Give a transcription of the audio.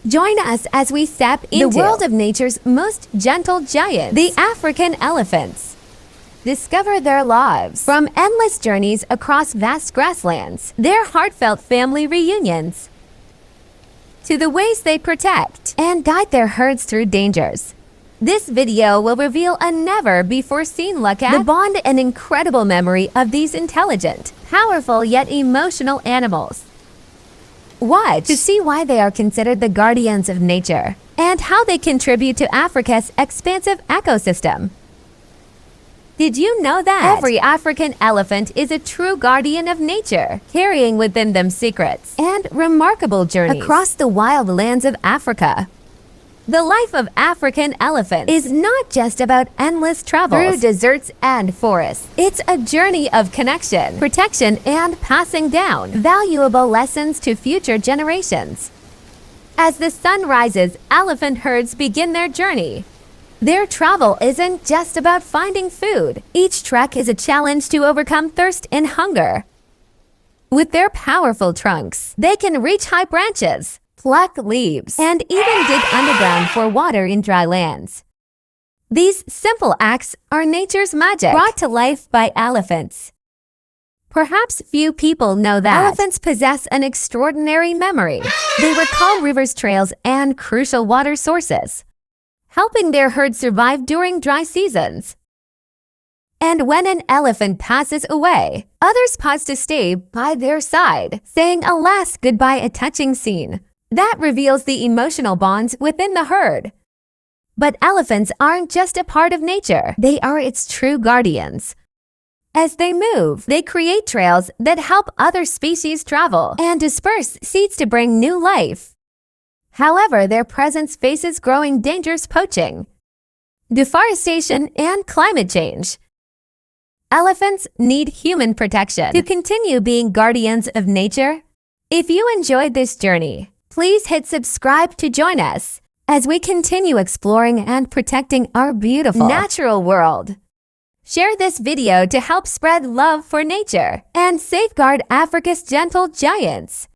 Join us as we step into the world of nature's most gentle giants, the African elephants. Discover their lives, from endless journeys across vast grasslands, their heartfelt family reunions, to the ways they protect and guide their herds through dangers. This video will reveal a never-before-seen look at the bond and incredible memory of these intelligent, powerful yet emotional animals. Watch to see why they are considered the guardians of nature and how they contribute to Africa's expansive ecosystem. Did you know that every African elephant is a true guardian of nature, carrying within them secrets and remarkable journeys across the wild lands of Africa? The life of African elephants is not just about endless travel through deserts and forests. It's a journey of connection, protection, and passing down valuable lessons to future generations. As the sun rises, elephant herds begin their journey. Their travel isn't just about finding food. Each trek is a challenge to overcome thirst and hunger. With their powerful trunks, they can reach high branches, pluck leaves, and even dig underground for water in dry lands. These simple acts are nature's magic, brought to life by elephants. Perhaps few people know that elephants possess an extraordinary memory. They recall rivers, trails, and crucial water sources, helping their herd survive during dry seasons. And when an elephant passes away, others pause to stay by their side, saying a last goodbye, a touching scene that reveals the emotional bonds within the herd. But elephants aren't just a part of nature, they are its true guardians. As they move, they create trails that help other species travel and disperse seeds to bring new life. However, their presence faces growing dangers: poaching, deforestation, and climate change. Elephants need human protection to continue being guardians of nature. If you enjoyed this journey, please hit subscribe to join us as we continue exploring and protecting our beautiful natural world. Share this video to help spread love for nature and safeguard Africa's gentle giants.